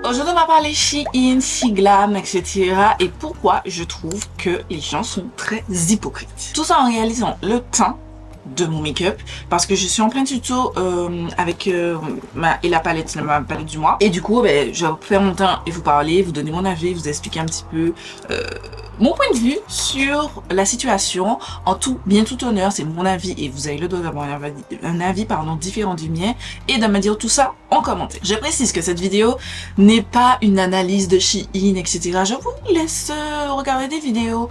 Aujourd'hui, on va parler Shein, Shiglam, etc. et pourquoi je trouve que les gens sont très hypocrites. Tout ça en réalisant le teint de mon make-up parce que je suis en plein tuto avec la palette du mois. Et du coup, je vais faire mon teint et vous parler, vous donner mon avis, vous expliquer un petit peu mon point de vue sur la situation. En tout honneur, c'est mon avis et vous avez le droit d'avoir un avis différent du mien et de me dire tout ça en commentaire. Je précise que cette vidéo n'est pas une analyse de Shein, etc. Je vous laisse regarder des vidéos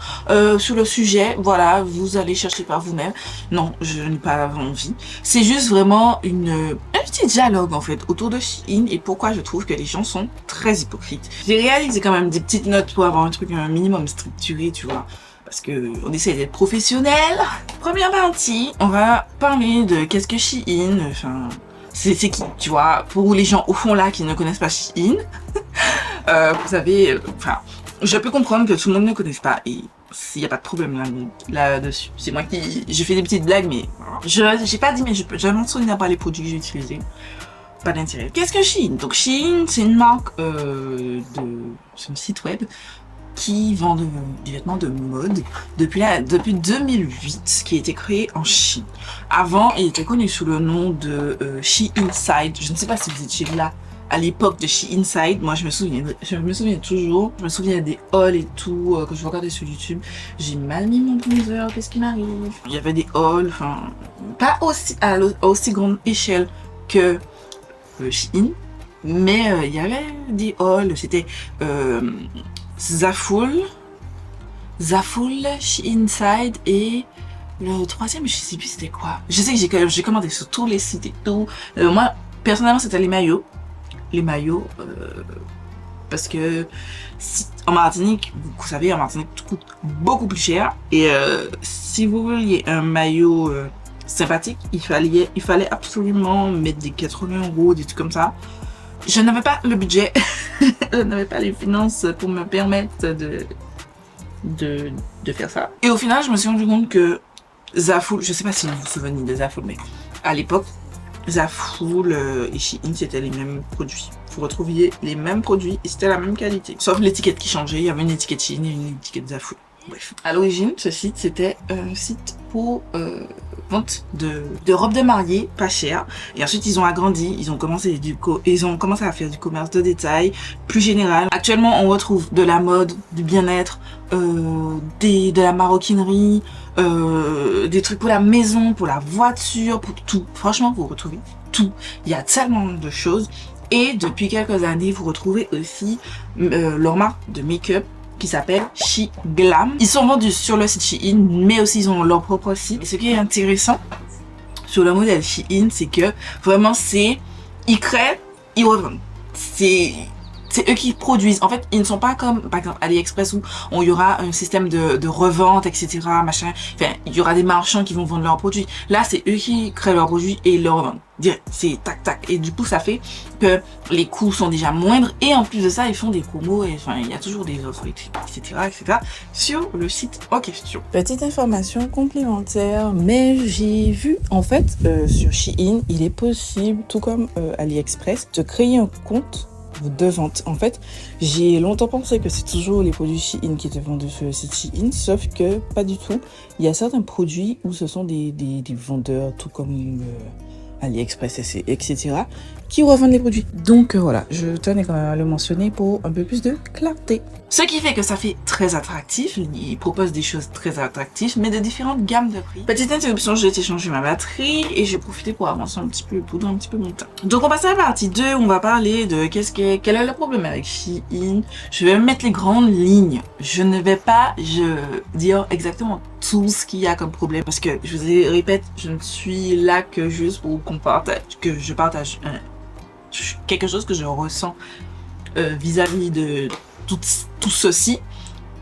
sur le sujet. Voilà, vous allez chercher par vous-même. Non, je n'ai pas envie. C'est juste vraiment un petit dialogue en fait autour de Shein et pourquoi je trouve que les gens sont très hypocrites. J'ai réalisé quand même des petites notes pour avoir un truc un minimum structuré, tu vois. Parce que on essaie d'être professionnel. Première partie, on va parler de qu'est-ce que Shein, enfin, c'est qui, tu vois, pour les gens au fond là qui ne connaissent pas Shein. Vous savez, enfin, je peux comprendre que tout le monde ne connaisse pas et il n'y a pas de problème là-dessus. C'est moi qui... Je fais des petites blagues, mais... J'ai pas dit, mais je mentionne pas les produits que j'ai utilisés. Pas d'intérêt. Qu'est-ce que Shein? Donc Shein, c'est une marque c'est un site web qui vend des vêtements de mode depuis 2008, qui a été créé en Chine. Avant, il était connu sous le nom de Sheinside. Je ne sais pas si vous étiez là à l'époque de Sheinside. Moi je me souviens toujours, je me souviens des hauls et tout que je regardais sur YouTube. J'ai mal mis mon bronzer, qu'est-ce qui m'arrive? Il y avait des hauls, enfin pas à aussi grande échelle que Shein, mais il y avait des hauls. C'était Zaful, Sheinside et le troisième, je sais plus c'était quoi. Je sais que j'ai commandé sur tous les sites et tout. Moi personnellement c'était les maillots. Parce que en Martinique, vous savez, en Martinique tout coûte beaucoup plus cher et si vous vouliez un maillot sympathique, il fallait absolument mettre des 80 €, des trucs comme ça. Je n'avais pas le budget, je n'avais pas les finances pour me permettre de faire ça. Et au final, je me suis rendu compte que Zaful, je sais pas si vous vous souvenez de Zaful, mais à l'époque, Zaful et Shein, c'était les mêmes produits. Vous retrouviez les mêmes produits et c'était la même qualité. Sauf l'étiquette qui changeait, il y avait une étiquette Shein et une étiquette Zaful. Bref. À l'origine, ce site, c'était un site pour vente de robes de mariée pas chères. Et ensuite, ils ont agrandi, ils ont commencé à faire du commerce de détail plus général. Actuellement, on retrouve de la mode, du bien-être, de la maroquinerie, des trucs pour la maison, pour la voiture, pour tout. Franchement, vous retrouvez tout. Il y a tellement de choses. Et depuis quelques années, vous retrouvez aussi leur marque de make-up qui s'appelle Shiglam. Ils sont vendus sur le site Shein, mais aussi ils ont leur propre site. Et ce qui est intéressant sur le modèle Shein, c'est que vraiment ils créent, ils revendent. C'est eux qui produisent. En fait, ils ne sont pas comme, par exemple, AliExpress où il y aura un système de revente, etc., machin. Enfin, il y aura des marchands qui vont vendre leurs produits. Là, c'est eux qui créent leurs produits et ils les revendent. C'est tac, tac. Et du coup, ça fait que les coûts sont déjà moindres. Et en plus de ça, ils font des promos. Et enfin, il y a toujours des offres, etc., sur le site en question. Petite information complémentaire, mais j'ai vu, en fait, sur Shein, il est possible, tout comme AliExpress, de créer un compte de vente. En fait, j'ai longtemps pensé que c'est toujours les produits Shein qui étaient vendus sur le site Shein, sauf que pas du tout. Il y a certains produits où ce sont des vendeurs, tout comme AliExpress, etc., qui revendent les produits. Donc voilà, je tenais quand même à le mentionner pour un peu plus de clarté. Ce qui fait que ça fait très attractif. Ils proposent des choses très attractives, mais de différentes gammes de prix. Petite interruption, j'ai été changer ma batterie et j'ai profité pour avancer un petit peu, poudre un petit peu mon temps. Donc on passe à la partie 2, on va parler de quel est le problème avec Shein. Je vais mettre les grandes lignes. Je ne vais pas dire exactement tout ce qu'il y a comme problème parce que je vous répète, je ne suis là que juste pour que je partage quelque chose que je ressens vis-à-vis de tout ceci,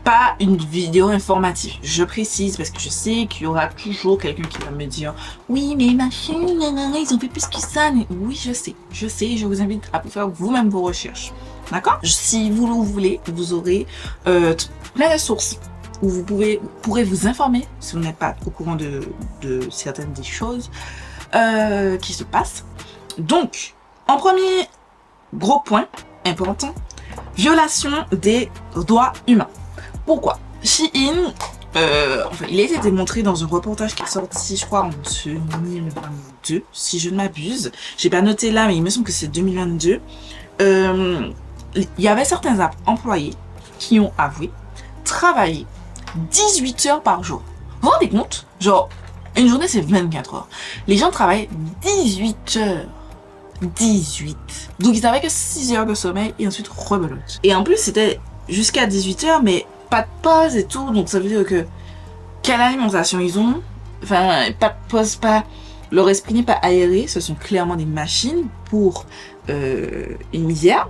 pas une vidéo informative. Je précise parce que je sais qu'il y aura toujours quelqu'un qui va me dire oui mais machin, ils ont fait plus que ça. Oui, je sais, je vous invite à faire vous-même vos recherches, d'accord? Si vous le voulez, vous aurez plein de sources où vous pourrez vous informer si vous n'êtes pas au courant de certaines des choses qui se passent. Donc, en premier gros point, important, violation des droits humains. Pourquoi? Shein, enfin, il a été démontré dans un reportage qui est sorti, je crois, en 2022, si je ne m'abuse. J'ai pas noté là, mais il me semble que c'est 2022. Il y avait certains employés qui ont avoué travailler 18 heures par jour. Vous vous rendez compte? Genre, une journée, c'est 24 heures. Les gens travaillent 18 heures. 18. Donc, ils avaient que 6 heures de sommeil et ensuite rebelote. Et en plus, c'était jusqu'à 18 heures, mais pas de pause et tout. Donc, ça veut dire que quelle alimentation ils ont? Enfin, pas de pause, pas... Leur esprit n'est pas aéré. Ce sont clairement des machines pour une misère.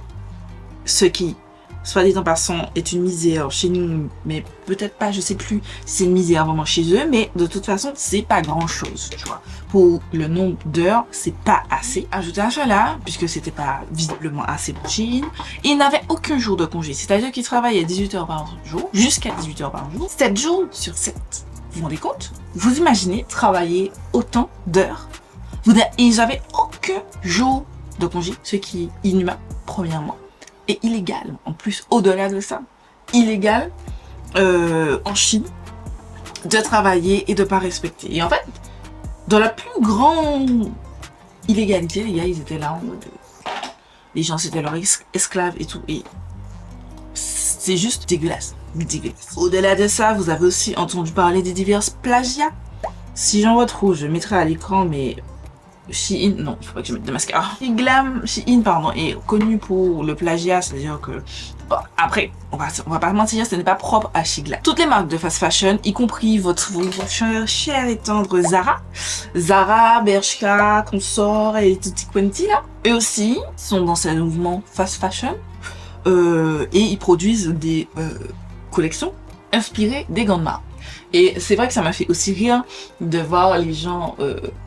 Ce qui, soit dit en passant, est une misère chez nous, mais peut-être pas, je sais plus si c'est une misère vraiment chez eux, mais de toute façon, c'est pas grand chose, tu vois. Pour le nombre d'heures, c'est pas assez. Ajoutez à cela, puisque c'était pas visiblement assez pour Shein, ils n'avaient aucun jour de congé. C'est-à-dire qu'ils travaillaient 18 heures par jour, jusqu'à 18 heures par jour, 7 jours sur 7. Vous vous rendez compte? Vous imaginez travailler autant d'heures? Ils n'avaient aucun jour de congé, ce qui est inhumain, premièrement. Et illégal, en plus, au-delà de ça, illégal en Chine de travailler et de pas respecter. Et en fait, dans la plus grande illégalité, les gars, ils étaient là en mode... Les gens, c'était leurs esclaves et tout. Et c'est juste dégueulasse. Dégueulasse. Au-delà de ça, vous avez aussi entendu parler des divers plagiats. Si j'en retrouve, je mettrai à l'écran, mais... Shein, non, il faut pas que je mette de mascara. Shein, pardon, est connu pour le plagiat, c'est-à-dire que... Bon, après, on va pas mentir, ce n'est pas propre à Shein. Toutes les marques de fast fashion, y compris votre cher et tendre Zara, Bershka, Consort et Tutti Quanti, là, eux aussi sont dans ce mouvement fast fashion et ils produisent des collections inspirées des grandes marques. Et c'est vrai que ça m'a fait aussi rire de voir les gens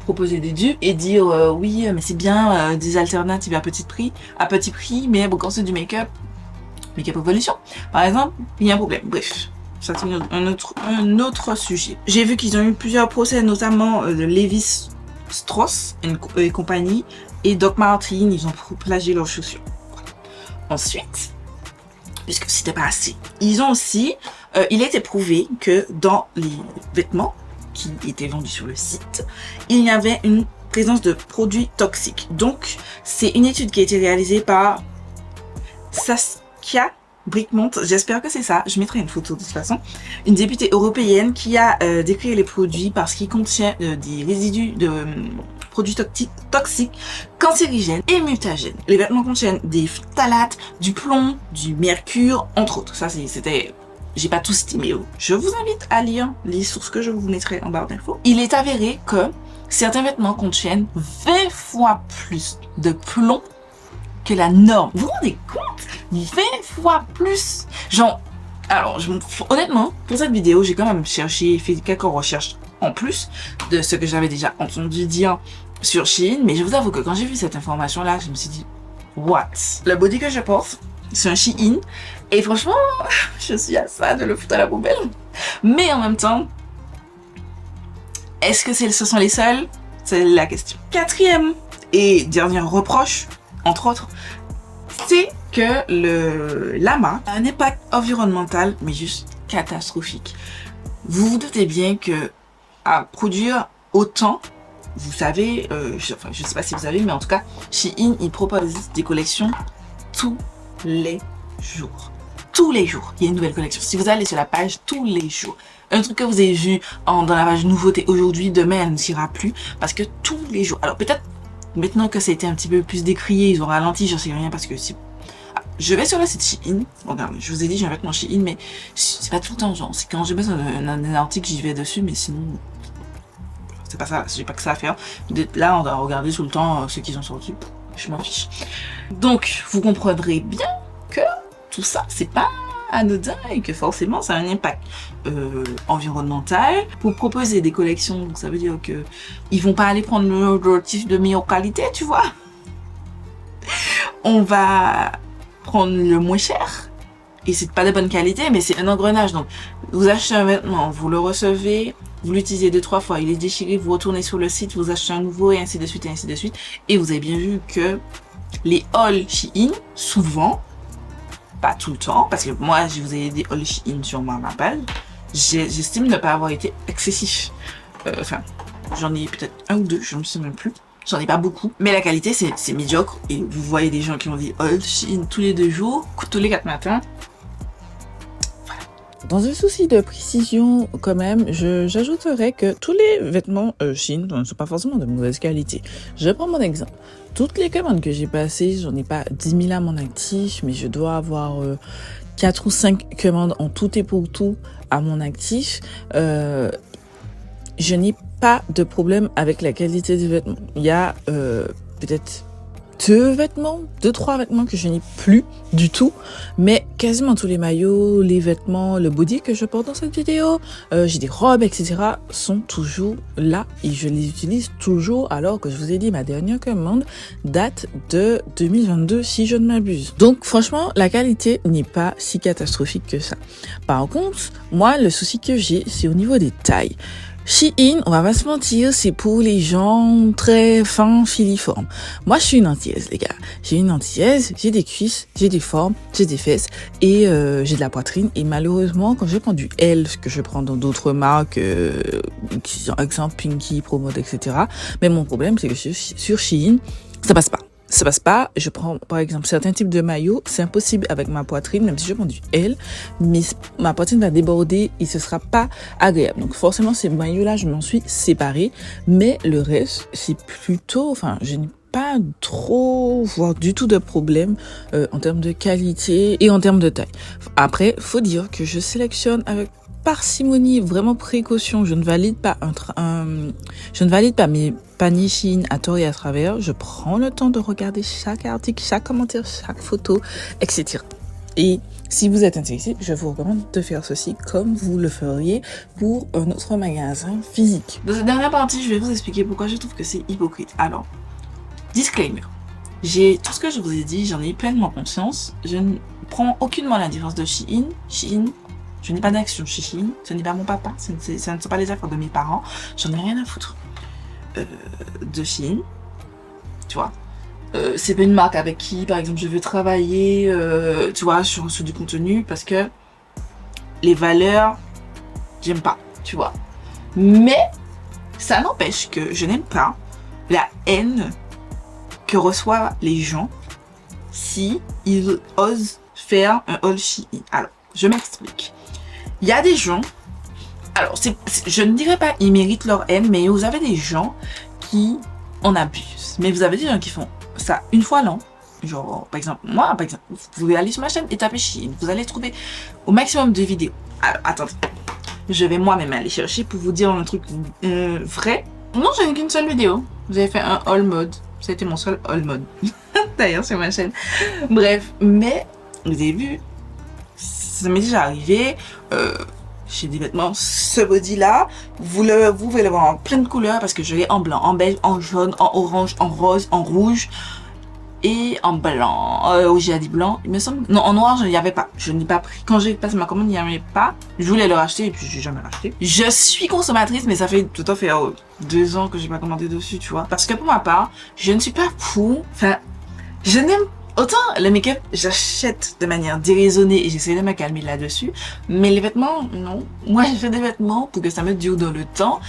proposer des dupes et dire oui, mais c'est bien des alternatives à petit prix, mais bon, quand c'est du make-up Evolution, par exemple, il y a un problème. Bref, ça c'est un autre sujet. J'ai vu qu'ils ont eu plusieurs procès, notamment de Levi Strauss et compagnie, et Doc Martens, ils ont plagié leurs chaussures. Ensuite, puisque c'était pas assez, ils ont aussi... il a été prouvé que dans les vêtements qui étaient vendus sur le site, il y avait une présence de produits toxiques. Donc, c'est une étude qui a été réalisée par Saskia Brickmont, j'espère que c'est ça, je mettrai une photo de toute façon, une députée européenne qui a décrit les produits parce qu'ils contiennent des résidus de produits toxiques, cancérigènes et mutagènes. Les vêtements contiennent des phtalates, du plomb, du mercure, entre autres. Ça, c'était... J'ai pas tout cité, mais je vous invite à lire les sources que je vous mettrai en barre d'infos. Il est avéré que certains vêtements contiennent 20 fois plus de plomb que la norme. Vous vous rendez compte? 20 fois plus. Genre, alors, honnêtement, pour cette vidéo, j'ai quand même cherché, fait quelques recherches en plus de ce que j'avais déjà entendu dire sur Shein, mais je vous avoue que quand j'ai vu cette information-là, je me suis dit, what? Le body que je porte, c'est un Shein, et franchement, je suis à ça de le foutre à la poubelle. Mais en même temps, est-ce que ce sont les seuls? C'est la question. Quatrième et dernier reproche, entre autres, c'est que la marque a un impact environnemental, mais juste catastrophique. Vous vous doutez bien que à produire autant, vous savez, je sais pas si vous savez, mais en tout cas, Shein, il propose des collections tous les jours. Tous les jours, il y a une nouvelle collection. Si vous allez sur la page, tous les jours. Un truc que vous avez vu dans la page nouveauté aujourd'hui, demain, elle ne s'ira plus. Parce que tous les jours. Alors peut-être, maintenant que ça a été un petit peu plus décrié, ils ont ralenti, j'en sais rien, parce que si... Je vais sur le site Shein. Regardez, je vous ai dit, j'ai un vêtement Shein, mais c'est pas tout le temps, genre, c'est quand j'ai besoin d'un article, j'y vais dessus, mais sinon... C'est pas ça, j'ai pas que ça à faire. Là, on va regarder tout le temps ceux qui ont sorti. Je m'en fiche. Donc, vous comprendrez bien que tout ça, c'est pas anodin et que forcément, ça a un impact environnemental. Pour proposer des collections, donc ça veut dire que ils vont pas aller prendre le tissu de meilleure qualité, tu vois. On va prendre le moins cher. Et c'est pas de bonne qualité, mais c'est un engrenage. Donc, vous achetez un vêtement, vous le recevez, vous l'utilisez 2-3 fois, il est déchiré, vous retournez sur le site, vous achetez un nouveau, et ainsi de suite, et ainsi de suite. Et vous avez bien vu que Les hauls Shein, souvent, pas tout le temps, parce que moi, je vous ai des hauls Shein sur ma page, j'estime ne pas avoir été excessif. Enfin, j'en ai peut-être un ou deux, je ne me souviens même plus. J'en ai pas beaucoup, mais la qualité c'est médiocre. Et vous voyez des gens qui ont dit hauls Shein tous les 2 jours, tous les 4 matins. Dans un souci de précision, quand même, j'ajouterais que tous les vêtements Shein ne sont pas forcément de mauvaise qualité. Je prends mon exemple. Toutes les commandes que j'ai passées, j'en ai pas 10 000 à mon actif, mais je dois avoir 4 ou 5 commandes en tout et pour tout à mon actif. Je n'ai pas de problème avec la qualité des vêtements. Il y a peut-être 2, 3 vêtements que je n'ai plus du tout, mais quasiment tous les maillots, les vêtements, le body que je porte dans cette vidéo, j'ai des robes, etc. sont toujours là et je les utilise toujours, alors que je vous ai dit ma dernière commande date de 2022 si je ne m'abuse. Donc franchement, la qualité n'est pas si catastrophique que ça. Par contre, moi le souci que j'ai, c'est au niveau des tailles. Shein, on va pas se mentir, c'est pour les gens très fins, filiformes. Moi, je suis une antillaise, les gars. J'ai une antillaise, j'ai des cuisses, j'ai des formes, j'ai des fesses et j'ai de la poitrine. Et malheureusement, quand je prends du L, ce que je prends dans d'autres marques, par exemple Pinky, Promode, etc. Mais mon problème, c'est que sur Shein, ça passe pas. Ça passe pas. Je prends, par exemple, certains types de maillots. C'est impossible avec ma poitrine, même si je prends du L. Mais ma poitrine va déborder et ce sera pas agréable. Donc, forcément, ces maillots-là, je m'en suis séparée. Mais le reste, c'est plutôt, enfin, je n'ai pas trop, voire du tout de problème en termes de qualité et en termes de taille. Après, faut dire que je sélectionne avec parcimonie, vraiment précaution. Je ne valide pas je ne valide pas mes paniers Shein à tort et à travers. Je prends le temps de regarder chaque article, chaque commentaire, chaque photo, etc. Et si vous êtes intéressé, je vous recommande de faire ceci comme vous le feriez pour un autre magasin physique. Dans cette dernière partie, je vais vous expliquer pourquoi je trouve que c'est hypocrite. Alors, disclaimer. Tout ce que je vous ai dit, j'en ai pleinement conscience. Je ne prends aucunement la différence de Shein. Je n'ai pas d'action chez Shein, ce n'est pas mon papa, ce ne sont pas les affaires de mes parents, j'en ai rien à foutre de Shein, tu vois. C'est pas une marque avec qui, par exemple, je veux travailler, tu vois, sur du contenu, parce que les valeurs, j'aime pas, tu vois. Mais ça n'empêche que je n'aime pas la haine que reçoivent les gens si ils osent faire un haul Shein. Alors, je m'explique. Il y a des gens, alors je ne dirais pas ils méritent leur haine, mais vous avez des gens qui en abusent. Mais vous avez des gens qui font ça une fois l'an. Genre, par exemple, moi, vous pouvez aller sur ma chaîne et taper Shein. Vous allez trouver au maximum de vidéos. Alors, attendez, je vais moi-même aller chercher pour vous dire un truc vrai. Non, je n'ai qu'une seule vidéo. Vous avez fait un haul mode. C'était mon seul haul mode. D'ailleurs, sur ma chaîne. Bref, mais vous avez vu, ça m'est déjà arrivé, j'ai des vêtements, ce body là, vous pouvez le voir en plein de couleurs parce que je l'ai en blanc, en beige, en jaune, en orange, en rose, en rouge et en blanc. J'ai dit blanc, il me semble. Non, en noir, il n'y avait pas. Je n'ai pas pris. Quand j'ai passé ma commande, il n'y avait pas. Je voulais le racheter et puis j'ai jamais racheté. Je suis consommatrice, mais ça fait tout à fait 2 ans que j'ai pas commandé dessus, tu vois. Parce que pour ma part, je ne suis pas pour. Enfin, je n'aime autant le make-up, j'achète de manière déraisonnée et j'essaie de me calmer là-dessus. Mais les vêtements, non. Moi, je fais des vêtements pour que ça me dure dans le temps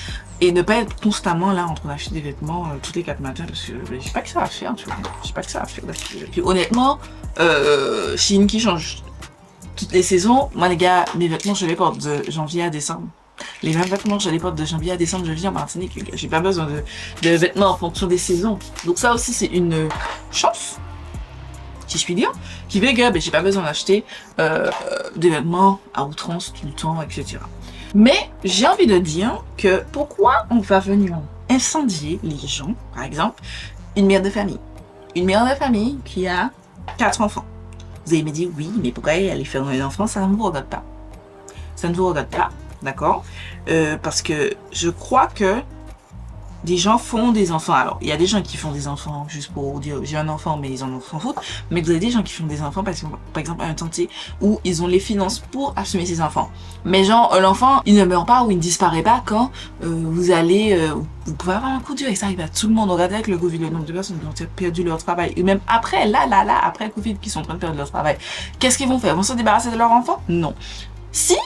et ne pas être constamment là en train d'acheter des vêtements tous les 4 matins parce que je sais pas que ça va faire, tu vois. Je sais pas que ça va faire. Puis honnêtement, Shein qui change toutes les saisons. Moi, les gars, mes vêtements, je les porte de janvier à décembre. Les mêmes vêtements, je les porte de janvier à décembre, je vis en Martinique. J'ai pas besoin de vêtements en fonction des saisons. Donc ça aussi, c'est une chance, si je puis dire, qui fait que j'ai pas besoin d'acheter des vêtements à outrance tout le temps, etc. Mais j'ai envie de dire que pourquoi on va venir incendier les gens, par exemple, une mère de famille. Une mère de famille qui a 4 enfants. Vous allez me dire, oui, mais pourquoi aller faire un enfant, ça ne vous regarde pas. Ça ne vous regarde pas, d'accord, parce que je crois que des gens font des enfants. Alors, il y a des gens qui font des enfants juste pour dire j'ai un enfant, mais ils en s'en foutent. Mais vous avez des gens qui font des enfants parce que, par exemple, un tentier où ils ont les finances pour assumer ses enfants. Mais genre, l'enfant, il ne meurt pas ou il ne disparaît pas quand vous allez... vous pouvez avoir un coup dur et ça arrive à tout le monde. Regardez avec le Covid, le nombre de personnes qui ont perdu leur travail. Et même après, après le Covid, qui sont en train de perdre leur travail. Qu'est-ce qu'ils vont faire? Ils vont se débarrasser de leur enfant? Non. Si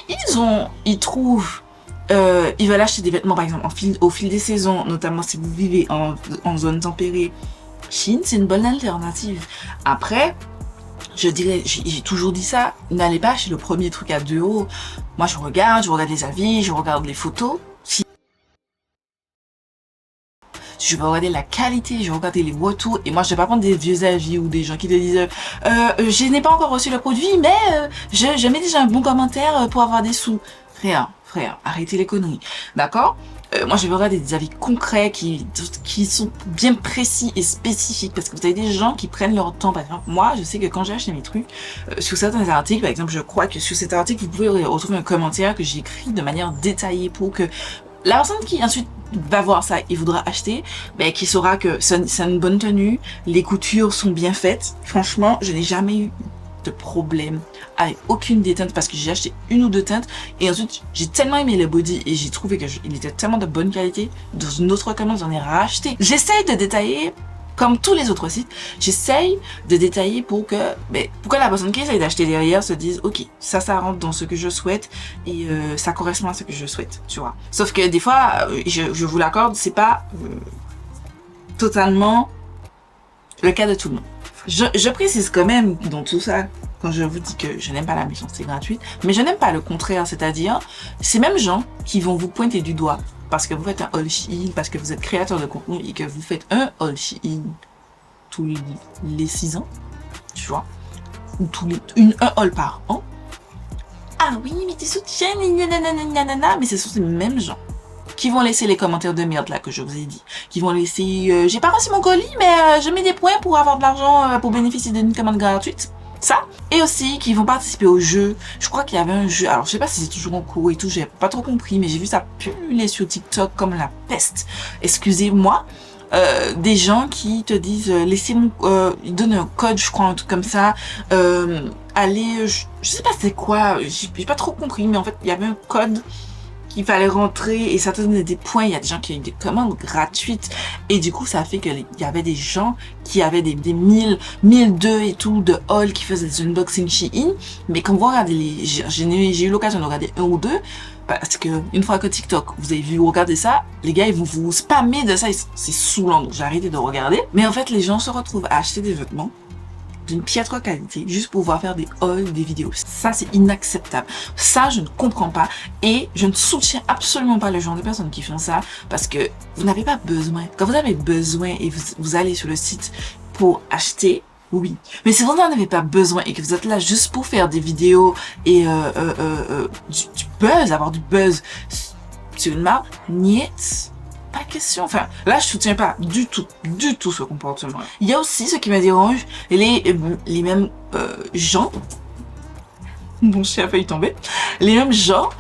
ils trouvent... ils veulent acheter des vêtements, par exemple, au fil des saisons, notamment si vous vivez en zone tempérée. Chine, c'est une bonne alternative. Après, je dirais, j'ai toujours dit ça, n'allez pas acheter le premier truc à 2 euros. Moi, je regarde les avis, je regarde les photos. Je vais regarder la qualité, je vais regarder les retours. Et moi, je vais pas prendre des vieux avis ou des gens qui te disent je n'ai pas encore reçu le produit, mais je mets déjà un bon commentaire pour avoir des sous. Frère, arrêtez les conneries. D'accord? Moi, je vais regarder des avis concrets qui sont bien précis et spécifiques. Parce que vous avez des gens qui prennent leur temps. Par exemple, moi, je sais que quand j'ai acheté mes trucs, sur certains articles, par exemple, je crois que sur cet article, vous pouvez retrouver un commentaire que j'ai écrit de manière détaillée pour que la personne qui ensuite va voir ça et voudra acheter, ben, qui saura que c'est une bonne tenue, les coutures sont bien faites. Franchement, je n'ai jamais eu de problème avec aucune des teintes parce que j'ai acheté 1 ou 2 teintes et ensuite j'ai tellement aimé le body et j'ai trouvé qu'il était tellement de bonne qualité. Dans une autre commande, j'en ai racheté. J'essaye de détailler comme tous les autres sites, j'essaye de détailler pour que la personne qui essaye d'acheter derrière se dise ok, ça rentre dans ce que je souhaite et ça correspond à ce que je souhaite, tu vois. Sauf que des fois, je vous l'accorde, c'est pas totalement le cas de tout le monde. Je précise quand même dans tout ça, quand je vous dis que je n'aime pas la méchanceté gratuite, mais je n'aime pas le contraire, c'est-à-dire ces mêmes gens qui vont vous pointer du doigt parce que vous faites un haul Shein, parce que vous êtes créateur de contenu et que vous faites un haul Shein tous les 6 ans, tu vois, ou un haul par an. Ah oui, mais tu soutiens, nanana, mais ce sont ces mêmes gens qui vont laisser les commentaires de merde là que je vous ai dit, qui vont laisser j'ai pas reçu mon colis mais je mets des points pour avoir de l'argent pour bénéficier d'une commande gratuite, ça, et aussi qui vont participer au jeu. Je crois qu'il y avait un jeu, alors je sais pas si c'est toujours en cours et tout, j'ai pas trop compris, mais j'ai vu ça puller sur TikTok comme la peste, excusez-moi. Des gens qui te disent laissez mon ils donnent un code, je crois, un truc comme ça, allez, je sais pas c'est quoi, j'ai pas trop compris, mais en fait il y avait un code qu'il fallait rentrer et ça te donnait des points. Il y a des gens qui ont eu des commandes gratuites et du coup ça a fait qu'il y avait des gens qui avaient des 1002 et tout de haul qui faisaient des unboxing Shein, mais quand vous regardez j'ai eu l'occasion de regarder 1 ou 2 parce que une fois que TikTok vous avez vu regarder ça, les gars ils vont vous spammer de ça, c'est saoulant, donc j'ai arrêté de regarder. Mais en fait les gens se retrouvent à acheter des vêtements d'une piètre qualité juste pour pouvoir faire des hauls, des vidéos. Ça, c'est inacceptable. Ça, je ne comprends pas et je ne soutiens absolument pas le genre de personnes qui font ça parce que vous n'avez pas besoin. Quand vous avez besoin et vous allez sur le site pour acheter, oui. Mais si vous n'en avez pas besoin et que vous êtes là juste pour faire des vidéos et du buzz, avoir du buzz sur une marque, niet. Pas question. Enfin, là, je soutiens pas du tout ce comportement. Il y a aussi ce qui me dérange, les mêmes gens, mon chien a failli tomber, les mêmes gens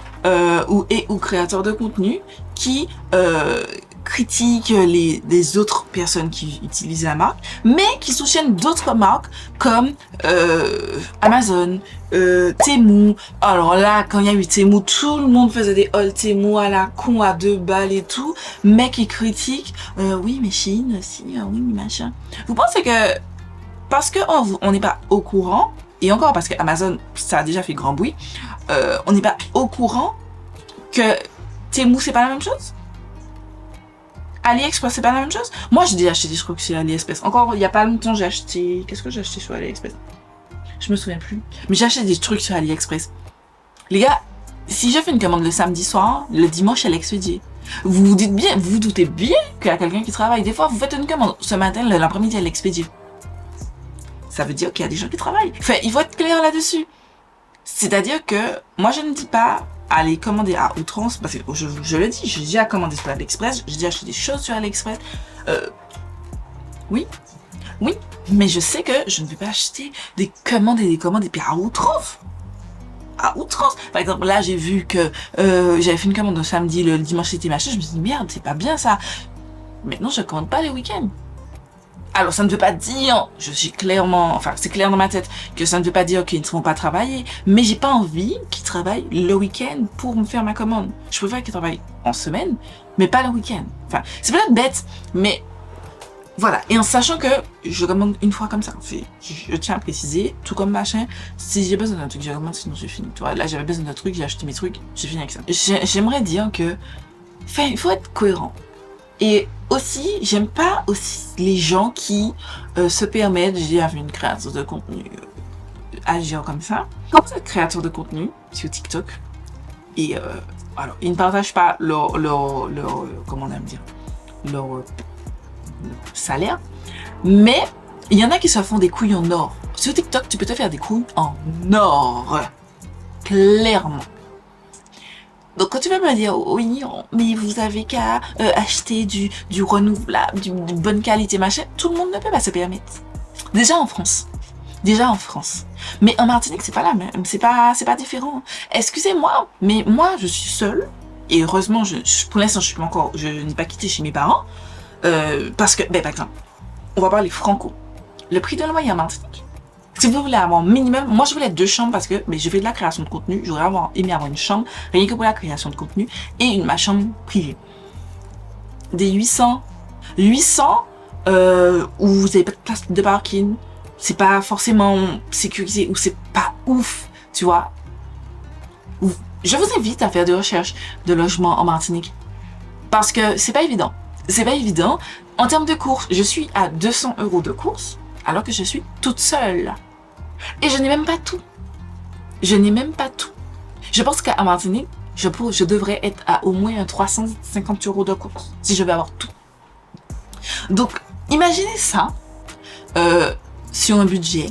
ou créateurs de contenu qui critiquent les autres personnes qui utilisent la marque, mais qui soutiennent d'autres marques comme Amazon, Temu. Alors là, quand il y a eu Temu, tout le monde faisait des hauls Temu à la con à 2 balles et tout, mais qui critiquent oui mais Shein aussi, oui mais machin. Vous pensez que parce que on n'est pas au courant, et encore parce que Amazon ça a déjà fait grand bruit, on n'est pas au courant que Temu c'est pas la même chose? AliExpress c'est pas la même chose? Moi j'ai déjà acheté des trucs sur AliExpress. Encore il y a pas longtemps j'ai acheté... Qu'est-ce que j'ai acheté sur AliExpress? Je me souviens plus. Mais j'ai acheté des trucs sur AliExpress. Les gars, si je fais une commande le samedi soir, le dimanche elle est expédiée. Vous vous dites bien, vous vous doutez bien qu'il y a quelqu'un qui travaille. Des fois vous faites une commande ce matin, l'après-midi elle est expédiée. Ça veut dire qu'il y a des gens qui travaillent. Enfin, il faut être clair là-dessus. C'est-à-dire que moi je ne dis pas aller commander à outrance, parce que je le dis, j'ai déjà commandé sur AliExpress, j'ai déjà acheté des choses sur AliExpress. Oui, mais je sais que je ne vais pas acheter des commandes et puis à outrance. À outrance. Par exemple, là j'ai vu que j'avais fait une commande un samedi, le dimanche c'était machin, je me suis dit merde, c'est pas bien ça. Maintenant, je commande pas les week-ends. Alors, ça ne veut pas dire, je suis clairement, enfin, c'est clair dans ma tête, que ça ne veut pas dire qu'ils ne vont pas travailler, mais j'ai pas envie qu'ils travaillent le week-end pour me faire ma commande. Je préfère qu'ils travaillent en semaine, mais pas le week-end. Enfin, c'est peut-être bête, mais voilà. Et en sachant que je commande une fois comme ça. Je tiens à préciser, tout comme machin, si j'ai besoin d'un truc, je commande, sinon j'ai fini. Tu vois, là, j'avais besoin d'un truc, j'ai acheté mes trucs, j'ai fini avec ça. J'aimerais dire que, enfin, il faut être cohérent. Et aussi, j'aime pas aussi les gens qui se permettent, j'ai vu une créatrice de contenu agir comme ça. Comme cette créateur de contenu sur TikTok, et alors, ils ne partagent pas leur comment on aime dire, leur salaire, mais il y en a qui se font des couilles en or. Sur TikTok, tu peux te faire des couilles en or. Clairement. Donc quand tu vas me dire, oui, mais vous avez qu'à acheter du renouvelable, de bonne qualité, machin, tout le monde ne peut pas se permettre. Déjà en France. Mais en Martinique, c'est pas la même, c'est pas différent. Excusez-moi, mais moi, je suis seule, et heureusement, pour l'instant, je n'ai pas quitté chez mes parents, parce que, par exemple, on va parler franco. Le prix de loyer en Martinique, si vous voulez avoir minimum, moi je voulais 2 chambres parce que je fais de la création de contenu, j'aurais aimé avoir une chambre rien que pour la création de contenu et ma chambre privée. Des 800 où vous avez pas de place de parking, c'est pas forcément sécurisé ou c'est pas ouf, tu vois. Je vous invite à faire des recherches de logement en Martinique parce que c'est pas évident. En termes de courses, je suis à 200 € de courses alors que je suis toute seule. Et je n'ai même pas tout. Je pense qu'à Martinique, je devrais être à au moins 350 € de courses si je veux avoir tout. Donc, imaginez ça sur un budget.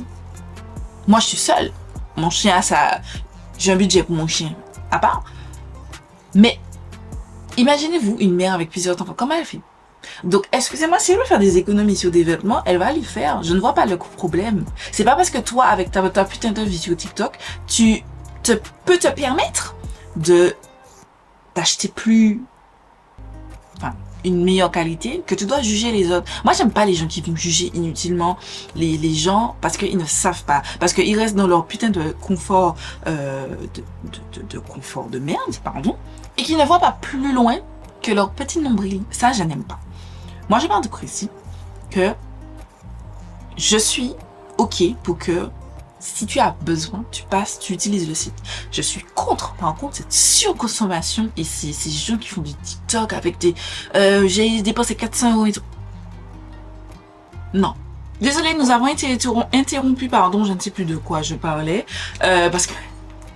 Moi, je suis seule. Mon chien a ça. J'ai un budget pour mon chien à part. Mais imaginez-vous une mère avec plusieurs enfants. Comment elle fait? Donc, excusez-moi, si elle veut faire des économies sur des vêtements, elle va les faire. Je ne vois pas le problème. C'est pas parce que toi, avec ta putain de vie sur TikTok, tu peux te permettre d'acheter une meilleure qualité que tu dois juger les autres. Moi, j'aime pas les gens qui viennent juger inutilement les gens parce qu'ils ne savent pas. Parce qu'ils restent dans leur putain de confort, de confort de merde, pardon, et qui ne voient pas plus loin que leur petit nombril. Ça, je n'aime pas. Moi, je pars de principe que je suis OK pour que si tu as besoin, tu utilises le site. Je suis par contre, cette surconsommation et ces gens qui font du TikTok avec j'ai dépensé 400 € et tout. Non. Désolée, nous avons été interrompus, pardon, je ne sais plus de quoi je parlais, parce que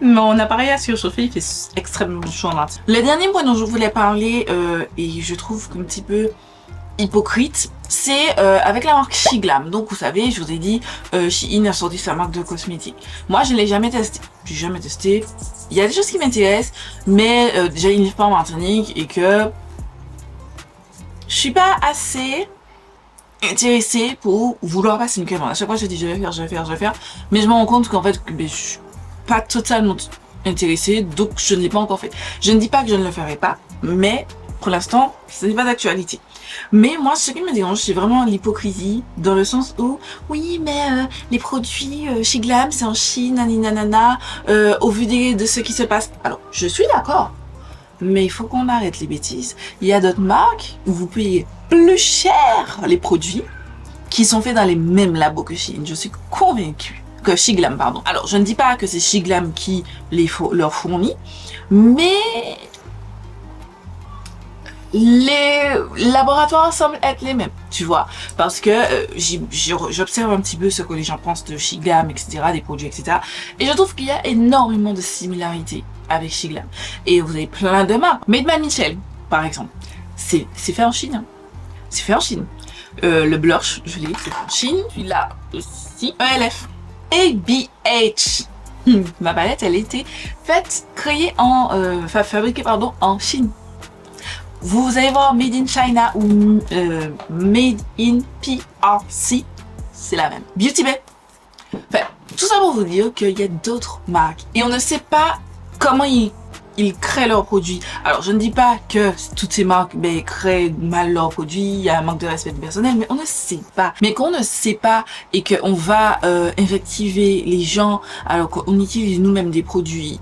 mon appareil à surchauffer, il fait extrêmement chaud en matin. Le dernier point dont je voulais parler, et je trouve un petit peu hypocrite, c'est avec la marque Shiglam. Donc vous savez, je vous ai dit, Shein a sorti sa marque de cosmétiques. Moi, je ne l'ai jamais testé. J'ai jamais testé. Il y a des choses qui m'intéressent, mais déjà, ils ne vivent pas en Martinique et que je suis pas assez intéressée pour vouloir passer une commande. À chaque fois, je dis je vais faire, mais je me rends compte qu'en fait, je suis pas totalement intéressée, donc je ne l'ai pas encore fait. Je ne dis pas que je ne le ferai pas, mais pour l'instant, ce n'est pas d'actualité. Mais moi, ce qui me dérange, c'est vraiment l'hypocrisie, dans le sens où, oui, mais les produits chez Glam, c'est en Chine, naninanana, au vu de ce qui se passe. Alors, je suis d'accord, mais il faut qu'on arrête les bêtises. Il y a d'autres marques où vous payez plus cher les produits qui sont faits dans les mêmes labos que Shein. Je suis convaincue que Shiglam, pardon. Alors, je ne dis pas que c'est Shiglam qui leur fournit, mais les laboratoires semblent être les mêmes, tu vois, parce que j'observe un petit peu ce que les gens pensent de Shiglam, etc., des produits, etc., et je trouve qu'il y a énormément de similarités avec Shiglam. Et vous avez plein de marques. Made by Michel, par exemple, c'est fait en Chine, hein. C'est fait en Chine. Le blush, je l'ai fait en Chine. Il a aussi un LF. ABH. Ma palette, elle a été fabriquée en Chine. Vous allez voir Made in China ou Made in PRC, c'est la même. Beauty Bay. Enfin, tout ça pour vous dire qu'il y a d'autres marques. Et on ne sait pas comment ils ils créent leurs produits. Alors, je ne dis pas que toutes ces marques créent mal leurs produits, il y a un manque de respect du personnel, mais on ne sait pas. Mais qu'on ne sait pas et qu'on va invectiver les gens alors qu'on utilise nous-mêmes des produits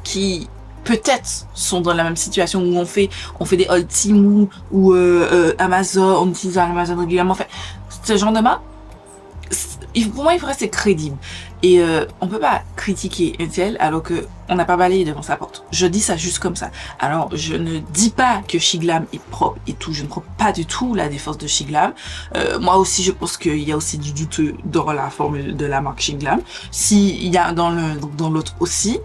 qui peut-être sont dans la même situation où on fait des Ultimou ou Amazon, on utilise Amazon régulièrement. Enfin, ce genre de marque, pour moi, il faut rester crédible. Et on peut pas critiquer un tel alors que on n'a pas balayé devant sa porte. Je dis ça juste comme ça. Alors, je ne dis pas que Shiglam est propre et tout. Je ne crois pas du tout la défense de Shiglam. Moi aussi, je pense qu'il y a aussi du douteux dans la formule de la marque Shiglam. Il y a dans l'autre aussi.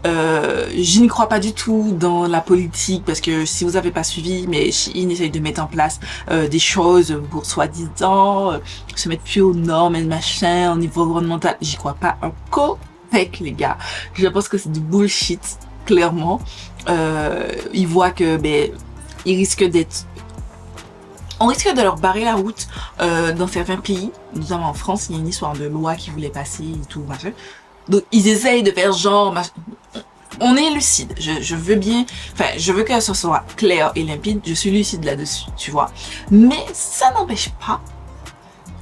Je n'y crois pas du tout dans la politique parce que si vous avez pas suivi, mais Shein essaye de mettre en place des choses pour soi-disant se mettre plus aux normes et machin au niveau environnemental. J'y crois pas un copec, les gars. Je pense que c'est du bullshit, clairement. Ils voient que ils risquent d'être... On risque de leur barrer la route dans certains pays, notamment en France. Il y a une histoire de loi qui voulait passer et tout, machin. Donc ils essayent de faire genre... On est lucide. Je veux bien... Enfin, je veux que ce soit clair et limpide. Je suis lucide là-dessus, tu vois. Mais ça n'empêche pas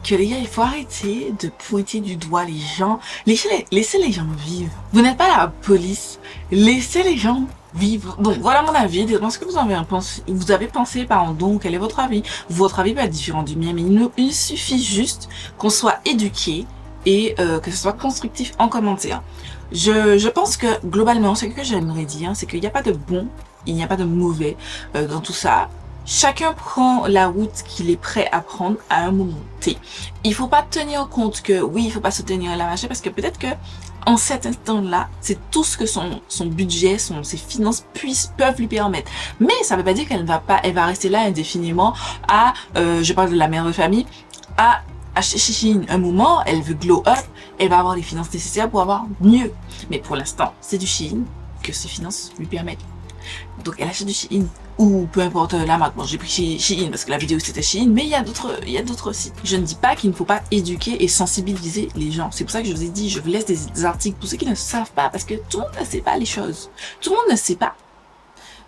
que les gars, il faut arrêter de pointer du doigt les gens. Laissez les gens vivre. Vous n'êtes pas la police. Laissez les gens vivre. Donc voilà mon avis. Dites-moi ce que vous avez pensé, pardon, quel est votre avis. Votre avis peut être différent du mien, mais il suffit juste qu'on soit éduqué et que ce soit constructif en commentaire. Je pense que globalement, ce que j'aimerais dire, c'est qu'il n'y a pas de bon, il n'y a pas de mauvais dans tout ça. Chacun prend la route qu'il est prêt à prendre à un moment T. Il faut pas tenir compte que oui, il faut pas se tenir à la marche parce que peut-être que en cet instant-là, c'est tout ce que son budget, ses finances peuvent lui permettre. Mais ça veut pas dire elle va rester là indéfiniment à, je parle de la mère de famille, à acheter chez Shein. Un moment, elle veut glow up, elle va avoir les finances nécessaires pour avoir mieux. Mais pour l'instant, c'est du Shein que ses finances lui permettent. Donc elle achète du Shein ou peu importe la marque. Bon, j'ai pris Shein parce que la vidéo c'était Shein, mais il y a d'autres sites. Je ne dis pas qu'il ne faut pas éduquer et sensibiliser les gens. C'est pour ça que je vous ai dit, je vous laisse des articles pour ceux qui ne savent pas, parce que tout le monde ne sait pas les choses. Tout le monde ne sait pas.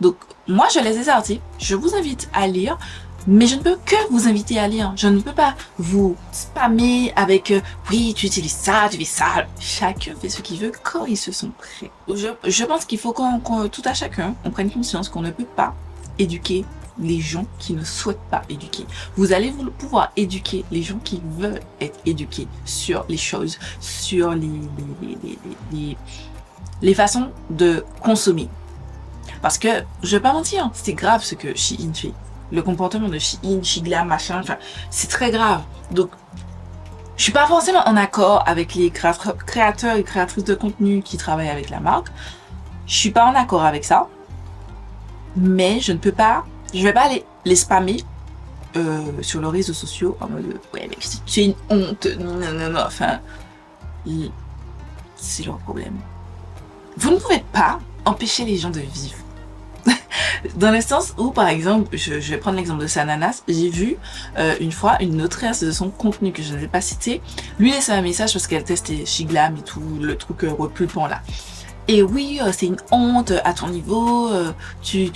Donc moi je laisse des articles, je vous invite à lire. Mais je ne peux que vous inviter à lire. Je ne peux pas vous spammer avec oui, tu utilises ça, tu fais ça. Chacun fait ce qu'il veut quand ils se sont prêts. Je pense qu'il faut tout à chacun, on prenne conscience qu'on ne peut pas éduquer les gens qui ne souhaitent pas éduquer. Vous allez pouvoir éduquer les gens qui veulent être éduqués sur les choses, sur les façons de consommer. Parce que, je vais pas mentir, c'est grave ce que Shein fait. Le comportement de Shein, Shiglam, machin, enfin, c'est très grave. Donc, je suis pas forcément en accord avec les créateurs et créatrices de contenu qui travaillent avec la marque. Je suis pas en accord avec ça. Mais je vais pas aller les spammer sur les réseaux sociaux en mode ouais, mais c'est une honte, non, enfin, c'est leur problème. Vous ne pouvez pas empêcher les gens de vivre. Dans le sens où, par exemple, je vais prendre l'exemple de Sananas, j'ai vu une fois une autrice de son contenu que je ne vais pas citer, lui laisser un message parce qu'elle testait Shiglam et tout, le truc repulpant là. Et oui, c'est une honte à ton niveau, tu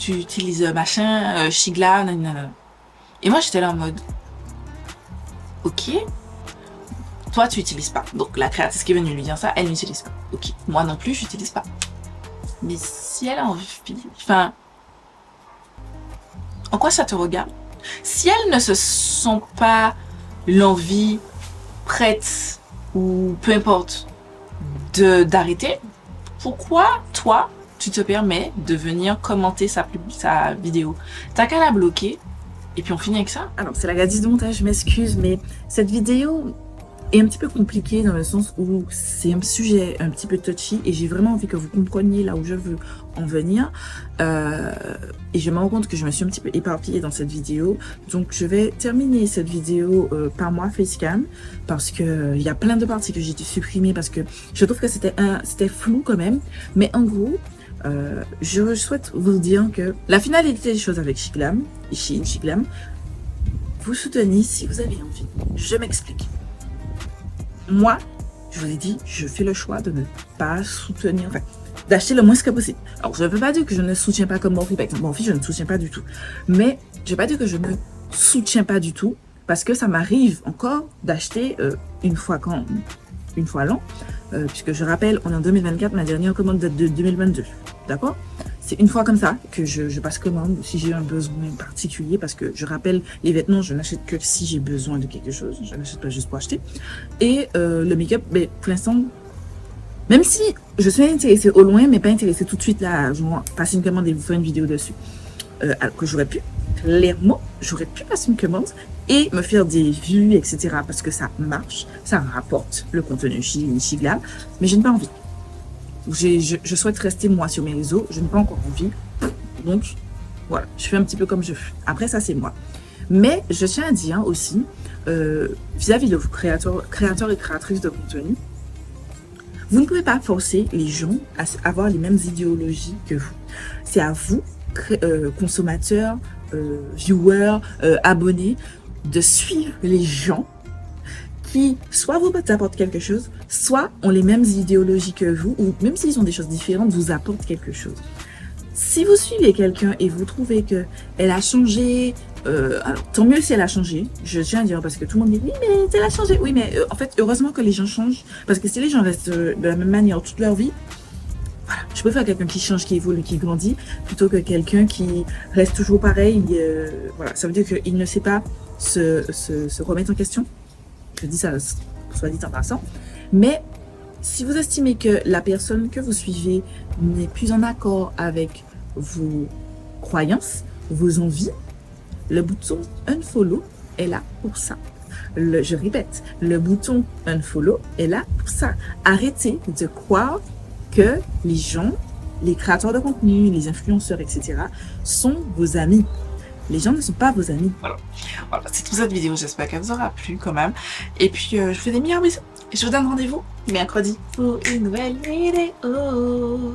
utilises machin, Shiglam, nanana. Et moi j'étais là en mode, ok, toi tu utilises pas. Donc la créatrice qui est venue lui dire ça, elle n'utilise pas. Ok, moi non plus j'utilise pas. Mais si elle a envie, enfin, en quoi ça te regarde? Si elles ne se sont pas l'envie prête ou peu importe d'arrêter, pourquoi toi tu te permets de venir commenter sa vidéo? T'as qu'à la bloquer et puis on finit avec ça. Alors c'est la gadis de montage, je m'excuse, mais cette vidéo est un petit peu compliquée dans le sens où c'est un sujet un petit peu touchy et j'ai vraiment envie que vous compreniez là où je veux en venir. Et je me rends compte que je me suis un petit peu éparpillée dans cette vidéo. Donc je vais terminer cette vidéo par moi facecam parce que il y a plein de parties que j'ai dû supprimer parce que je trouve que c'était flou quand même. Mais en gros, je souhaite vous dire que la finalité des choses avec Shiglam, vous soutenez si vous avez envie. Je m'explique. Moi, je vous ai dit, je fais le choix de ne pas soutenir. Enfin, d'acheter le moins que possible. Alors, je ne veux pas dire que je ne soutiens pas comme Morphe, par exemple. Morphe, je ne soutiens pas du tout. Mais je ne vais pas dire que je ne soutiens pas du tout, parce que ça m'arrive encore d'acheter une fois l'an, puisque je rappelle, on est en 2024, ma dernière commande date de 2022, d'accord? C'est une fois comme ça que je passe commande si j'ai un besoin particulier, parce que je rappelle, les vêtements, je n'achète que si j'ai besoin de quelque chose, je n'achète pas juste pour acheter. Et le make-up, ben, pour l'instant, même si je suis intéressée au loin, mais pas intéressée tout de suite là, je vais passer une commande et vous faire une vidéo dessus, alors que j'aurais pu, clairement, j'aurais pu passer une commande et me faire des vues, etc. Parce que ça marche, ça rapporte le contenu chez Glab, mais je n'ai pas envie. Je souhaite rester moi sur mes réseaux, je n'ai pas encore envie. Donc, voilà, je fais un petit peu comme je fais. Après, ça, c'est moi. Mais je tiens à dire aussi, vis-à-vis de vos créateurs et créatrices de contenu, vous ne pouvez pas forcer les gens à avoir les mêmes idéologies que vous. C'est à vous, consommateurs, viewers, abonnés, de suivre les gens qui soit vous apportent quelque chose, soit ont les mêmes idéologies que vous, ou même s'ils ont des choses différentes, vous apportent quelque chose. Si vous suivez quelqu'un et vous trouvez que elle a changé, alors tant mieux si elle a changé, je tiens à dire, parce que tout le monde dit oui mais elle a changé, oui mais en fait heureusement que les gens changent, parce que si les gens restent de la même manière toute leur vie, voilà, je préfère quelqu'un qui change, qui évolue, qui grandit, plutôt que quelqu'un qui reste toujours pareil. Voilà, ça veut dire qu'il ne sait pas se remettre en question. Je dis ça, soit dit en passant. Mais si vous estimez que la personne que vous suivez n'est plus en accord avec vos croyances, vos envies, le bouton unfollow est là pour ça. Je répète, le bouton unfollow est là pour ça. Arrêtez de croire que les gens, les créateurs de contenu, les influenceurs, etc. sont vos amis. Les gens ne sont pas vos amis. Voilà, c'est toute cette vidéo, j'espère qu'elle vous aura plu quand même. Et puis, je vous fais des meilleurs bisous. Et je vous donne rendez-vous mercredi pour une nouvelle vidéo.